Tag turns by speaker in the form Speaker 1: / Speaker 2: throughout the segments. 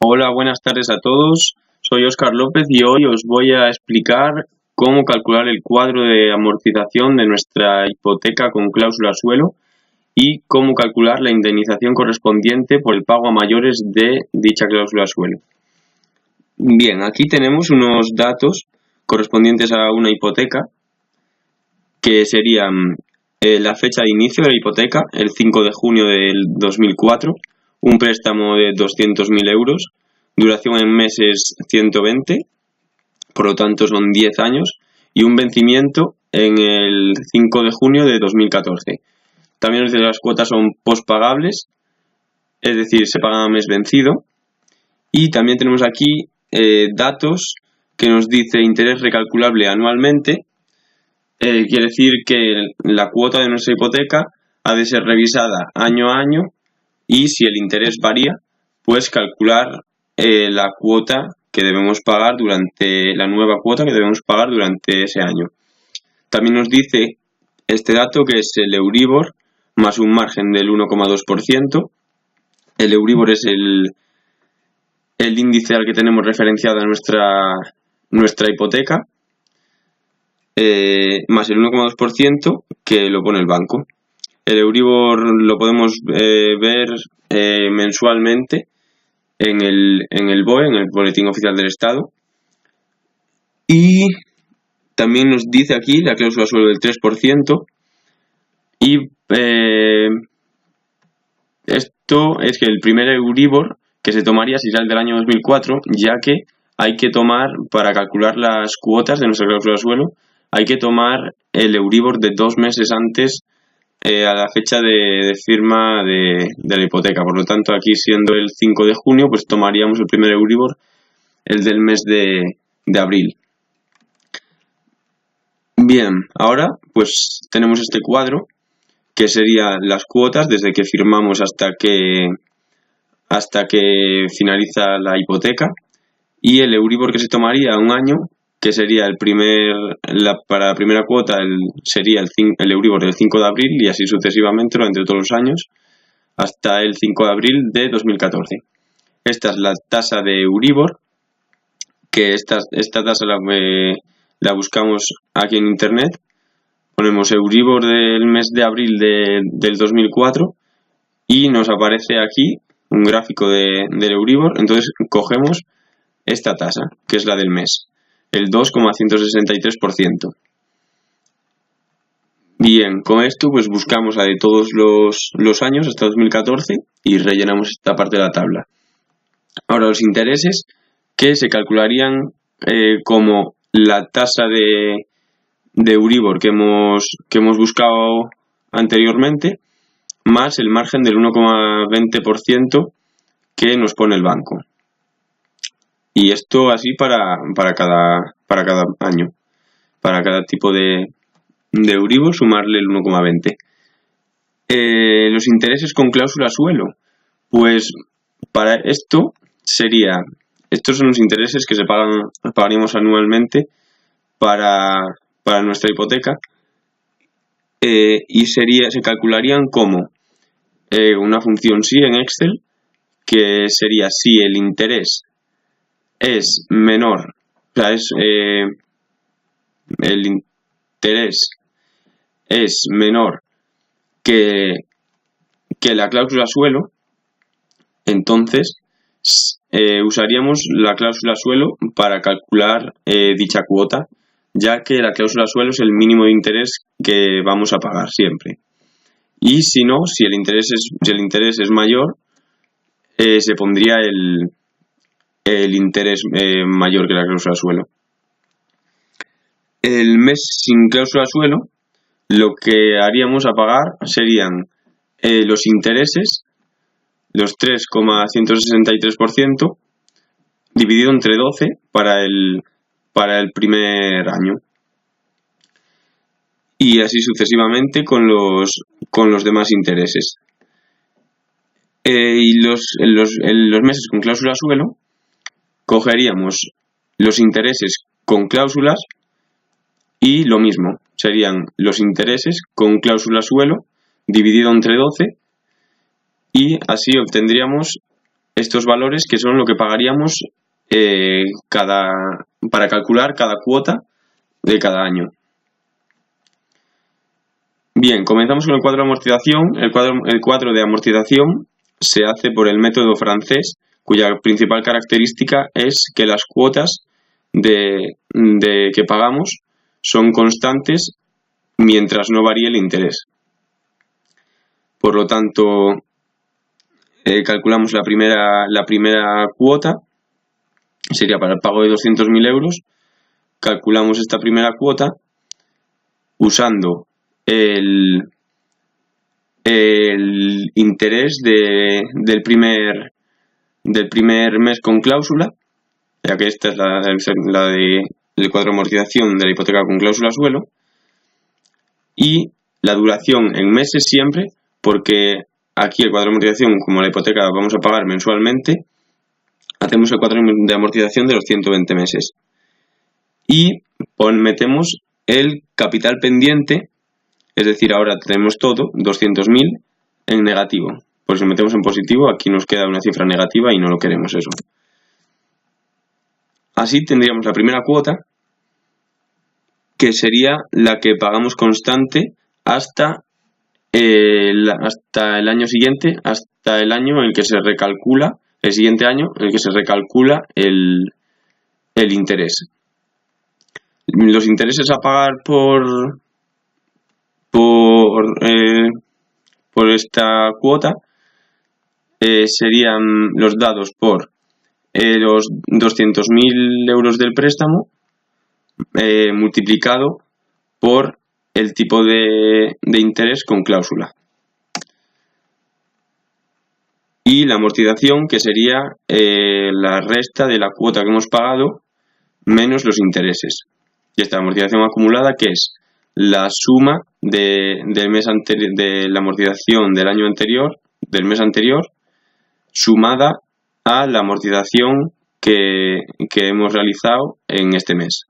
Speaker 1: Hola, buenas tardes a todos. Soy Óscar López y hoy os voy a explicar cómo calcular el cuadro de amortización de nuestra hipoteca con cláusula suelo y cómo calcular la indemnización correspondiente por el pago a mayores de dicha cláusula suelo. Bien, aquí tenemos unos datos correspondientes a una hipoteca que serían la fecha de inicio de la hipoteca, el 5 de junio del 2004, un préstamo de 200.000 euros, duración en meses 120, por lo tanto son 10 años, y un vencimiento en el 5 de junio de 2014. También las cuotas son postpagables, es decir, se pagan a mes vencido. Y también tenemos aquí datos que nos dice interés recalculable anualmente. Quiere decir que la cuota de nuestra hipoteca ha de ser revisada año a año y si el interés varía, pues calcular la cuota que debemos pagar la nueva cuota que debemos pagar durante ese año. También nos dice este dato que es el Euribor más un margen del 1,2%. El Euribor es el índice al que tenemos referenciada nuestra hipoteca, más el 1,2% que lo pone el banco. El Euribor lo podemos ver mensualmente en el BOE, en el Boletín Oficial del Estado. Y también nos dice aquí la cláusula suelo del 3%. Y esto es que el primer Euribor que se tomaría sería el del año 2004, ya que hay que tomar, para calcular las cuotas de nuestra cláusula suelo, hay que tomar el Euribor de 2 meses antes a la fecha de firma de la hipoteca. Por lo tanto, aquí siendo el 5 de junio, pues tomaríamos el primer Euribor, el del mes de abril. Bien, ahora pues tenemos este cuadro que sería las cuotas desde que firmamos hasta que finaliza la hipoteca, y el Euribor que se tomaría un año, que sería para la primera cuota sería el Euribor del 5 de abril y así sucesivamente durante todos los años hasta el 5 de abril de 2014. Esta es la tasa de Euribor, que esta tasa la buscamos aquí en internet. Ponemos Euribor del mes de abril del 2004 y nos aparece aquí un gráfico del Euribor. Entonces cogemos esta tasa, que es la del mes, el 2,163%. Bien, con esto pues buscamos la de todos los años hasta 2014 y rellenamos esta parte de la tabla. Ahora los intereses, que se calcularían como la tasa de Euribor que hemos buscado anteriormente, más el margen del 1,20% que nos pone el banco. Y esto así para cada año. Para cada tipo de Euribor sumarle el 1,20. Los intereses con cláusula suelo. Pues para esto estos son los intereses que pagaríamos anualmente para nuestra hipoteca, y se calcularían como una función si en Excel, que sería si el interés es menor, o sea, el interés es menor que la cláusula suelo, entonces usaríamos la cláusula suelo para calcular dicha cuota, ya que la cláusula suelo es el mínimo de interés que vamos a pagar siempre. Y si no, si el interés es mayor, se pondría el interés mayor que la cláusula suelo. El mes sin cláusula suelo, lo que haríamos a pagar serían los intereses, los 3,163%, dividido entre 12 para el primer año. Y así sucesivamente con los demás intereses. Y en los meses con cláusula suelo, cogeríamos los intereses con cláusulas y lo mismo, serían los intereses con cláusula suelo dividido entre 12 y así obtendríamos estos valores, que son lo que pagaríamos para calcular cada cuota de cada año. Bien, comenzamos con el cuadro de amortización. El cuadro de amortización se hace por el método francés, cuya principal característica es que las cuotas que pagamos son constantes mientras no varíe el interés. Por lo tanto, calculamos la primera cuota, sería para el pago de 200.000 euros. Calculamos esta primera cuota usando el interés del primer mes con cláusula, ya que esta es la del cuadro de amortización de la hipoteca con cláusula suelo, y la duración en meses siempre, porque aquí el cuadro de amortización, como la hipoteca vamos a pagar mensualmente, hacemos el cuadro de amortización de los 120 meses y metemos el capital pendiente. Es decir, ahora tenemos todo, 200.000, en negativo. Pues si metemos en positivo, aquí nos queda una cifra negativa y no lo queremos eso. Así tendríamos la primera cuota, que sería la que pagamos constante hasta el año siguiente, hasta el año en el que se recalcula, el siguiente año en el que se recalcula el interés. Los intereses a pagar por esta cuota serían los dados por los 200.000 euros del préstamo multiplicado por el tipo de interés con cláusula, y la amortización, que sería la resta de la cuota que hemos pagado menos los intereses. Y esta amortización acumulada, que es la suma de la amortización del año anterior, del mes anterior, sumada a la amortización que hemos realizado en este mes.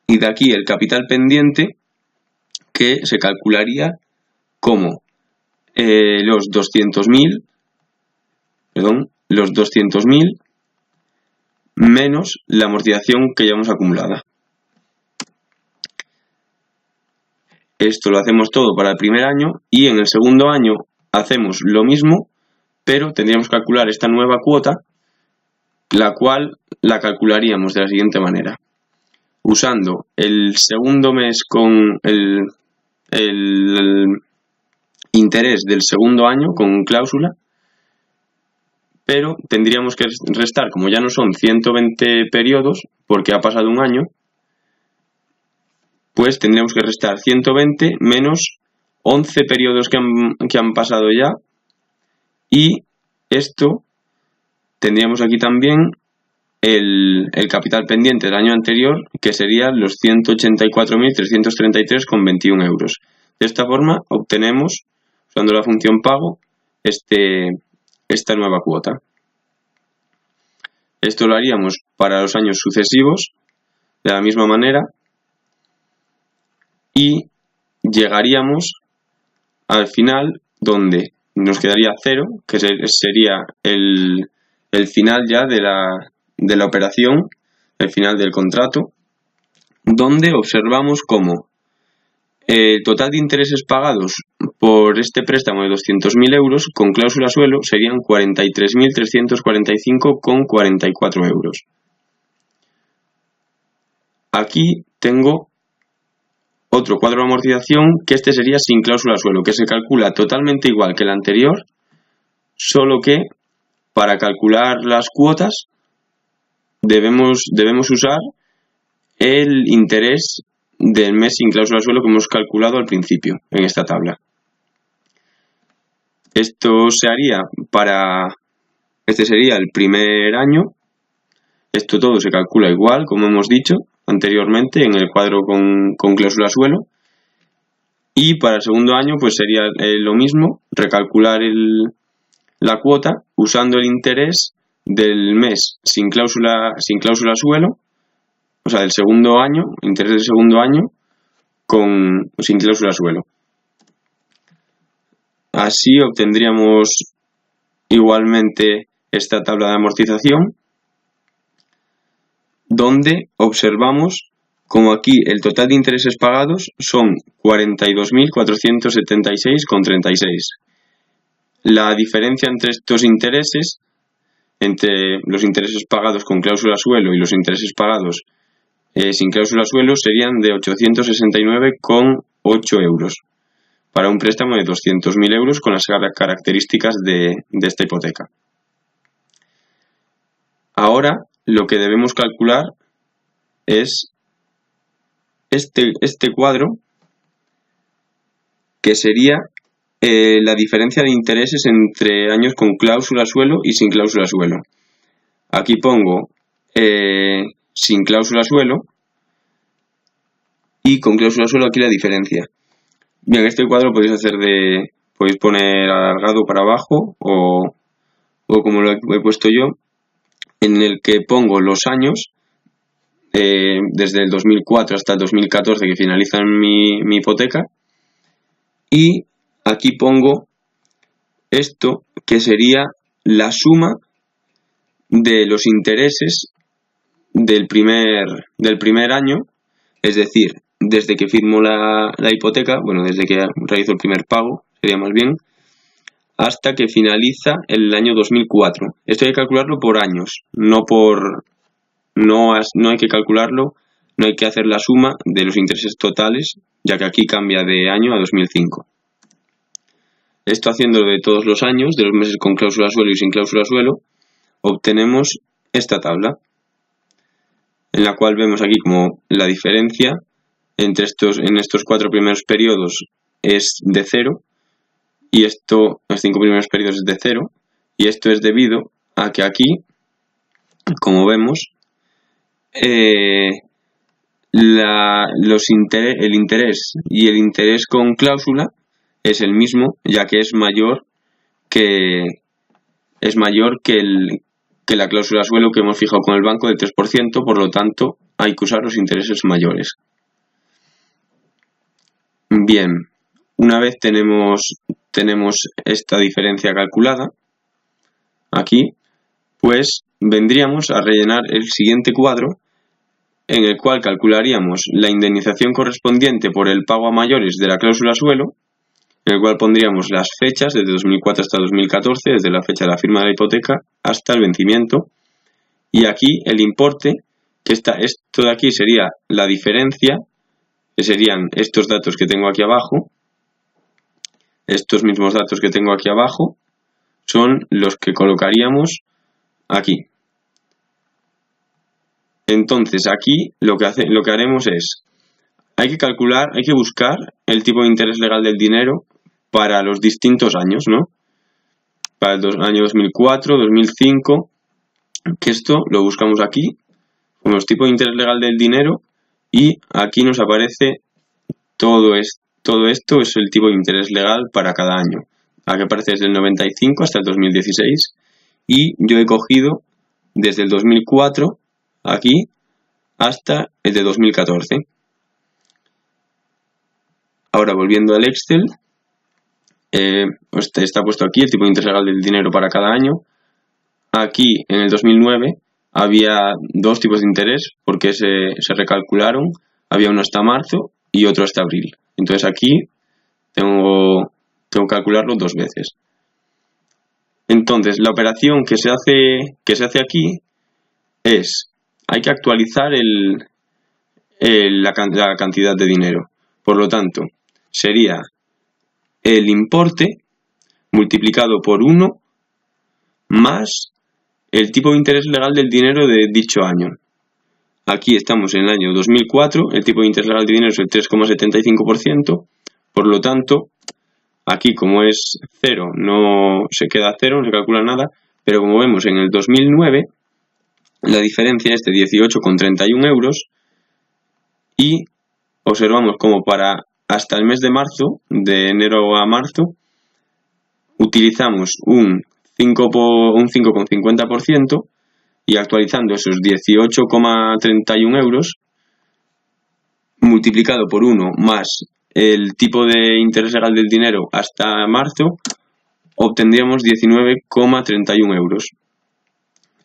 Speaker 1: Y de aquí el capital pendiente, que se calcularía como los 200.000 menos la amortización que llevamos acumulada. Esto lo hacemos todo para el primer año, y en el segundo año hacemos lo mismo, pero tendríamos que calcular esta nueva cuota, la cual la calcularíamos de la siguiente manera: usando el segundo mes con el interés del segundo año con cláusula, pero tendríamos que restar, como ya no son 120 periodos, porque ha pasado un año, pues tendríamos que restar 120 menos 11 periodos que han pasado ya, y esto tendríamos aquí también el capital pendiente del año anterior, que serían los 184.333,21 euros. De esta forma obtenemos, usando la función pago, esta nueva cuota. Esto lo haríamos para los años sucesivos de la misma manera, y llegaríamos al final, donde nos quedaría 0, que sería el final ya de la operación, el final del contrato, donde observamos cómo el total de intereses pagados por este préstamo de 200.000 euros con cláusula suelo serían 43.345,44 euros. Aquí tengo otro cuadro de amortización, que este sería sin cláusula suelo, que se calcula totalmente igual que el anterior, solo que para calcular las cuotas debemos usar el interés del mes sin cláusula suelo que hemos calculado al principio en esta tabla. Esto se haría este sería el primer año. Esto todo se calcula igual, como hemos dicho anteriormente, en el cuadro con cláusula suelo. Y para el segundo año pues sería lo mismo, recalcular la cuota usando el interés del mes sin cláusula suelo, o sea, del segundo año, interés del segundo año sin cláusula suelo. Así obtendríamos igualmente esta tabla de amortización, donde observamos como aquí el total de intereses pagados son 42.476,36. La diferencia entre estos intereses, entre los intereses pagados con cláusula suelo y los intereses pagados sin cláusula suelo, serían de 869,8 euros para un préstamo de 200.000 euros con las características de esta hipoteca. Ahora lo que debemos calcular es este cuadro, que sería la diferencia de intereses entre años con cláusula suelo y sin cláusula suelo. Aquí pongo sin cláusula suelo y con cláusula suelo aquí la diferencia. Bien, este cuadro podéis poner alargado para abajo o como lo he puesto yo, en el que pongo los años desde el 2004 hasta el 2014 que finalizan mi hipoteca, y aquí pongo esto, que sería la suma de los intereses del primer año, es decir, desde que firmo la hipoteca, bueno, desde que realizo el primer pago, sería más bien, hasta que finaliza el año 2004. Esto hay que calcularlo por años, no hay que calcularlo, no hay que hacer la suma de los intereses totales, ya que aquí cambia de año a 2005. Esto haciéndolo de todos los años, de los meses con cláusula suelo y sin cláusula suelo, obtenemos esta tabla, en la cual vemos aquí como la diferencia en estos 4 primeros periodos es de 0, y los 5 primeros periodos es de 0, y esto es debido a que aquí, como vemos, el interés y el interés con cláusula es el mismo, ya que es mayor que la cláusula suelo que hemos fijado con el banco del 3%, por lo tanto hay que usar los intereses mayores. Bien, una vez tenemos esta diferencia calculada aquí, pues vendríamos a rellenar el siguiente cuadro, en el cual calcularíamos la indemnización correspondiente por el pago a mayores de la cláusula suelo, en el cual pondríamos las fechas desde 2004 hasta 2014, desde la fecha de la firma de la hipoteca hasta el vencimiento, y aquí el importe, que esto de aquí sería la diferencia, que serían estos datos que tengo aquí abajo. Estos mismos datos que tengo aquí abajo son los que colocaríamos aquí. Entonces aquí lo que haremos es, hay que buscar el tipo de interés legal del dinero para los distintos años, ¿no? Para el año 2004, 2005, que esto lo buscamos aquí, con los tipos de interés legal del dinero, y aquí nos aparece todo esto es el tipo de interés legal para cada año. Aquí aparece desde el 95 hasta el 2016, y yo he cogido desde el 2004 aquí hasta el de 2014. Ahora, volviendo al Excel, está puesto aquí el tipo de interés legal del dinero para cada año. Aquí en el 2009 había 2 tipos de interés porque se recalcularon, había uno hasta marzo y otro hasta abril. Entonces aquí tengo que calcularlo 2 veces. Entonces la operación que se hace aquí es, hay que actualizar la cantidad de dinero. Por lo tanto, sería el importe multiplicado por 1 más el tipo de interés legal del dinero de dicho año. Aquí estamos en el año 2004, el tipo de interés legal del dinero es el 3,75%, por lo tanto, aquí como es 0, no se queda 0, no se calcula nada, pero como vemos en el 2009, la diferencia es de 18,31 euros, y observamos como para hasta el mes de marzo, de enero a marzo, utilizamos un 5,50%, y actualizando esos 18,31 euros multiplicado por 1 más el tipo de interés legal del dinero hasta marzo, obtendríamos 19,31 euros.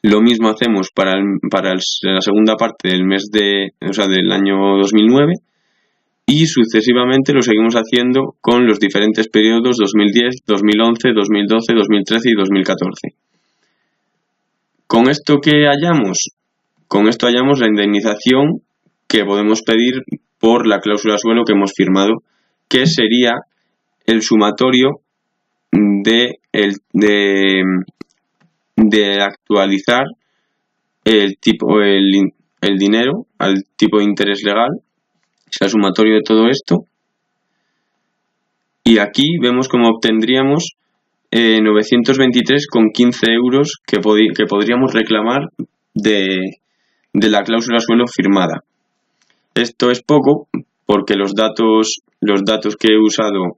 Speaker 1: Lo mismo hacemos para la segunda parte del del año 2009 y sucesivamente lo seguimos haciendo con los diferentes periodos 2010, 2011, 2012, 2013 y 2014. ¿Con esto qué hallamos? Con esto hallamos la indemnización que podemos pedir por la cláusula suelo que hemos firmado, que sería el sumatorio de actualizar el dinero al tipo de interés legal, es el sumatorio de todo esto. Y aquí vemos cómo obtendríamos 923,15 euros que podríamos reclamar de la cláusula suelo firmada. Esto es poco porque los datos que he usado,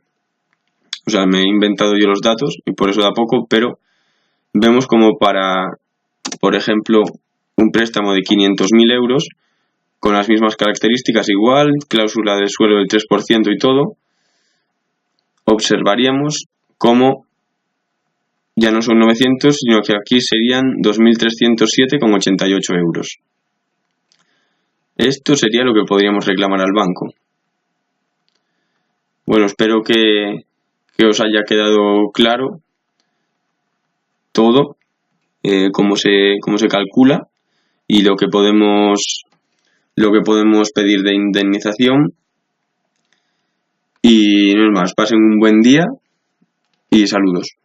Speaker 1: o sea, me he inventado yo los datos y por eso da poco, pero vemos como para, por ejemplo, un préstamo de 500.000 euros con las mismas características, igual, cláusula de suelo del 3% y todo, observaríamos cómo ya no son 900, sino que aquí serían 2.307,88 euros. Esto sería lo que podríamos reclamar al banco. Bueno, espero que os haya quedado claro todo, cómo se calcula y lo que podemos pedir de indemnización. Y no es más, pasen un buen día y saludos.